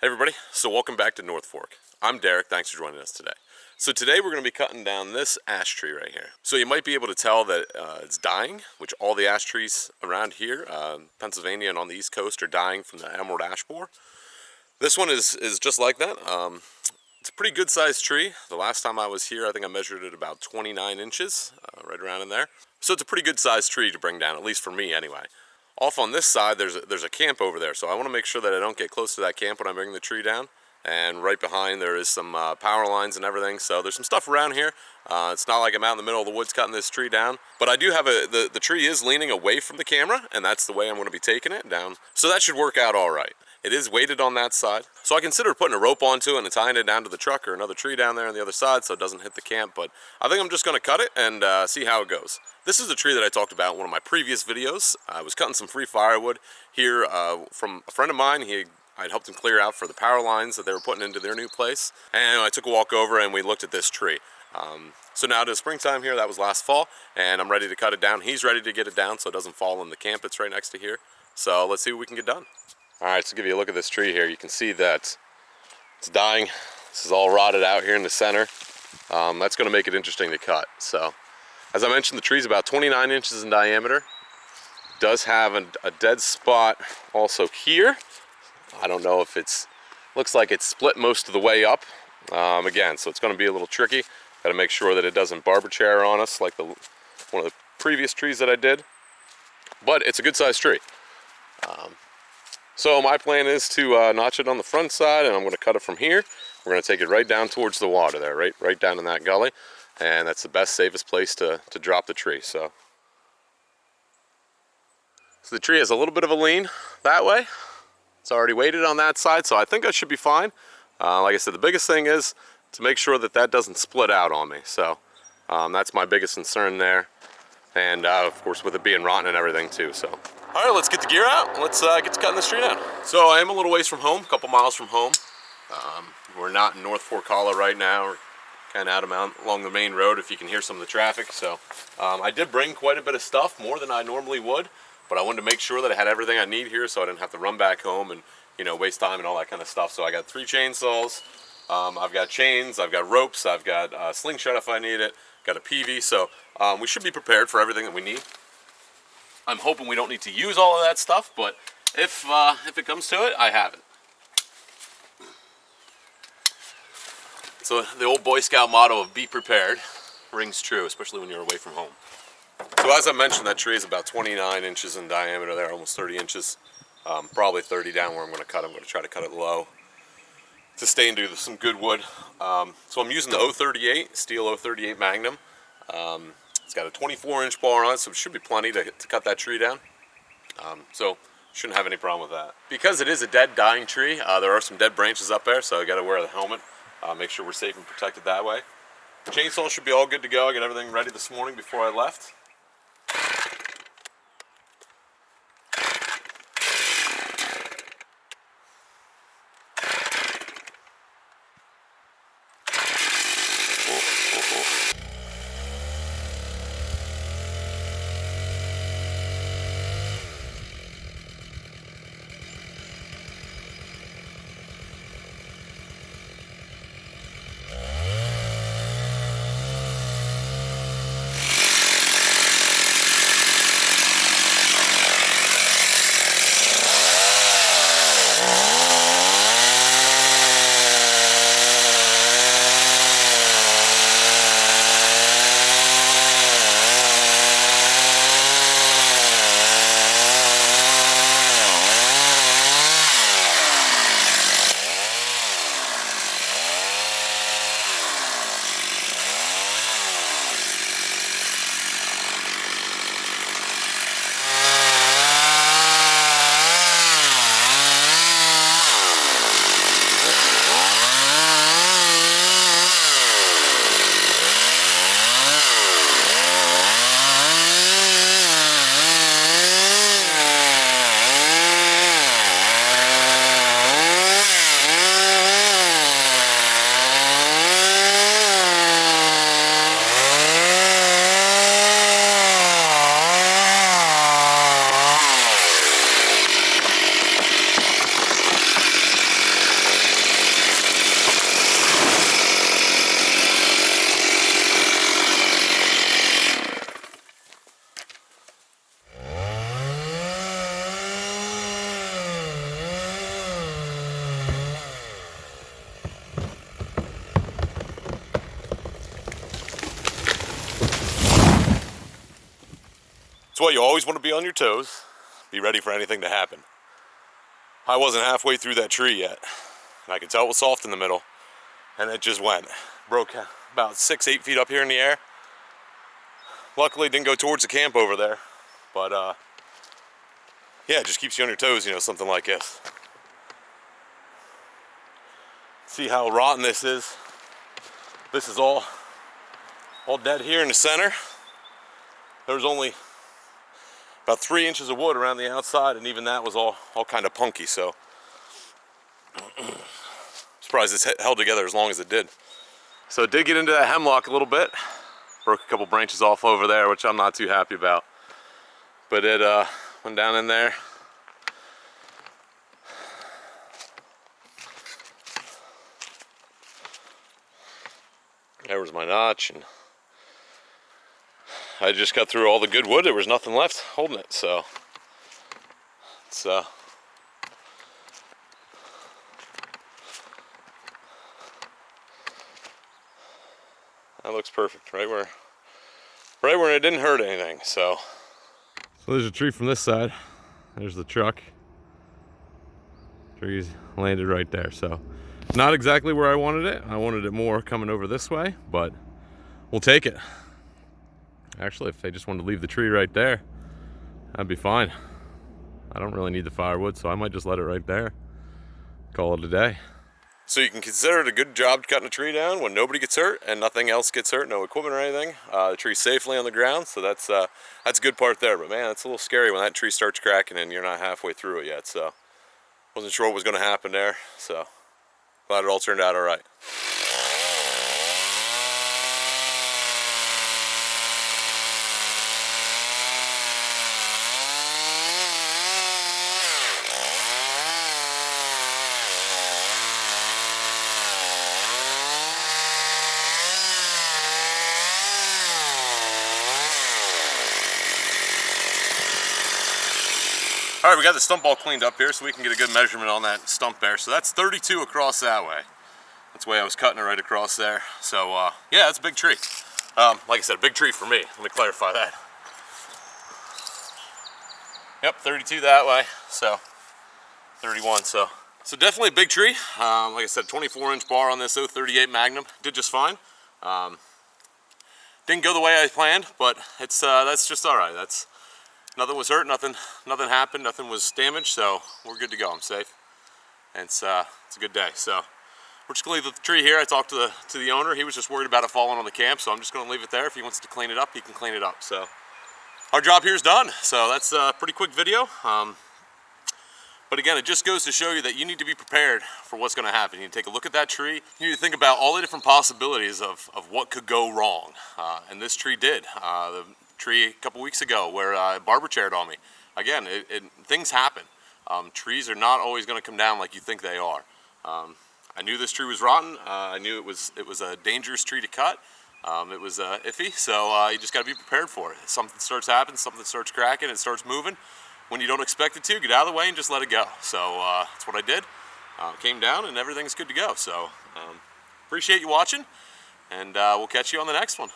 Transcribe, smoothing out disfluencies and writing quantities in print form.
Hey everybody, so welcome back to North Fork. I'm Derek, thanks for joining us today. So today we're going to be cutting down this ash tree right here. So you might be able to tell that it's dying, which all the ash trees around here, Pennsylvania and on the East Coast, are dying from the emerald ash borer. This one is just like that. It's a pretty good sized tree. The last time I was here, I think I measured it about 29 inches, right around in there. So it's a pretty good sized tree to bring down, at least for me anyway. Off on this side, there's a camp over there, so I want to make sure that I don't get close to that camp when I bring the tree down. And right behind there is some power lines and everything, so there's some stuff around here. It's not like I'm out in the middle of the woods cutting this tree down, but I do have the tree is leaning away from the camera, and that's the way I'm going to be taking it down. So that should work out all right. It is weighted on that side, so I considered putting a rope onto it and tying it down to the truck or another tree down there on the other side so it doesn't hit the camp, but I think I'm just going to cut it and see how it goes. This is the tree that I talked about in one of my previous videos. I was cutting some free firewood here from a friend of mine. I'd helped him clear out for the power lines that they were putting into their new place, and I took a walk over and we looked at this tree. So now it is springtime here. That was last fall, and I'm ready to cut it down. He's ready to get it down so it doesn't fall in the camp that's right next to here. So let's see what we can get done. All right, so give you a look at this tree here. You can see that it's dying. This is all rotted out here in the center. That's going to make it interesting to cut. So, as I mentioned, the tree's about 29 inches in diameter. It does have a dead spot also here. I don't know if looks like it's split most of the way up. Again, so it's going to be a little tricky. Got to make sure that it doesn't barber chair on us like one of the previous trees that I did. But it's a good sized tree. So my plan is to notch it on the front side, and I'm going to cut it from here. We're going to take it right down towards the water there, right down in that gully, and that's the best, safest place to drop the tree. So the tree has a little bit of a lean that way. It's already weighted on that side, so I think I should be fine. Like I said, the biggest thing is to make sure that doesn't split out on me. So that's my biggest concern there, and of course with it being rotten and everything too. So. All right, let's get the gear out. Let's get to cutting this tree down. So I am a little ways from home, a couple miles from home. We're not in NorthForkHollow right now. We're kind of out along the main road if you can hear some of the traffic. So I did bring quite a bit of stuff, more than I normally would, but I wanted to make sure that I had everything I need here so I didn't have to run back home and waste time and all that kind of stuff. So I got 3 chainsaws, I've got chains, I've got ropes, I've got a slingshot if I need it, got a PV, so we should be prepared for everything that we need. I'm hoping we don't need to use all of that stuff, but if it comes to it, I have it. So the old Boy Scout motto of be prepared rings true, especially when you're away from home. So as I mentioned, that tree is about 29 inches in diameter there, almost 30 inches. Probably 30 down where I'm going to cut. I'm going to try to cut it low to stay into some good wood. So I'm using the 038, steel 038 Magnum. It's got a 24-inch bar on it, so it should be plenty to cut that tree down. So shouldn't have any problem with that. Because it is a dead, dying tree, there are some dead branches up there, so I got to wear the helmet. Make sure we're safe and protected that way. Chainsaw should be all good to go. I got everything ready this morning before I left. why you always want to be on your toes, be ready for anything to happen. I wasn't halfway through that tree yet, and I could tell it was soft in the middle, and it just broke about 6-8 feet up here in the air. Luckily, it didn't go towards the camp over there, but yeah, it just keeps you on your toes, you know, something like this. See how rotten this is? This is all dead here in the center. There was only about 3 inches of wood around the outside, and even that was all kind of punky, so surprised it's held together as long as it did. So it did get into that hemlock a little bit. Broke a couple branches off over there, which I'm not too happy about. But it went down in there. There was my notch, and I just got through all the good wood. There was nothing left holding it, so it's that looks perfect, right where it didn't hurt anything. So there's a tree from this side. There's the truck. Trees landed right there. So not exactly where I wanted it. I wanted it more coming over this way, but we'll take it. Actually, if they just wanted to leave the tree right there, that'd be fine. I don't really need the firewood, so I might just let it right there. Call it a day. So you can consider it a good job cutting a tree down when nobody gets hurt and nothing else gets hurt, no equipment or anything. The tree's safely on the ground, so that's a good part there. But man, it's a little scary when that tree starts cracking and you're not halfway through it yet. So wasn't sure what was going to happen there. So glad it all turned out all right. All right, we got the stump all cleaned up here so we can get a good measurement on that stump there. So that's 32 across that way. That's the way I was cutting it, right across there. So yeah, that's a big tree. Like I said, a big tree for me. Let me clarify that. Yep, 32 that way, so 31, so definitely a big tree. Like I said, 24-inch bar on this 038 Magnum. Did just fine. Didn't go the way I planned, but it's that's just all right. Nothing was hurt, nothing happened, nothing was damaged, so we're good to go. I'm safe, and it's a good day. So we're just gonna leave the tree here. I talked to the owner. He was just worried about it falling on the camp, so I'm just gonna leave it there. If he wants to clean it up, he can clean it up. So our job here is done. So that's a pretty quick video. But again, it just goes to show you that you need to be prepared for what's going to happen. You need to take a look at that tree. You need to think about all the different possibilities of what could go wrong. And this tree did. The tree a couple weeks ago where barber chaired on me. Again, things happen. Trees are not always going to come down like you think they are. I knew this tree was rotten. I knew it was a dangerous tree to cut. It was iffy, so you just got to be prepared for it. If something starts happening, something starts cracking, it starts moving. When you don't expect it to, get out of the way and just let it go. So that's what I did. Came down and everything's good to go. So appreciate you watching, and we'll catch you on the next one.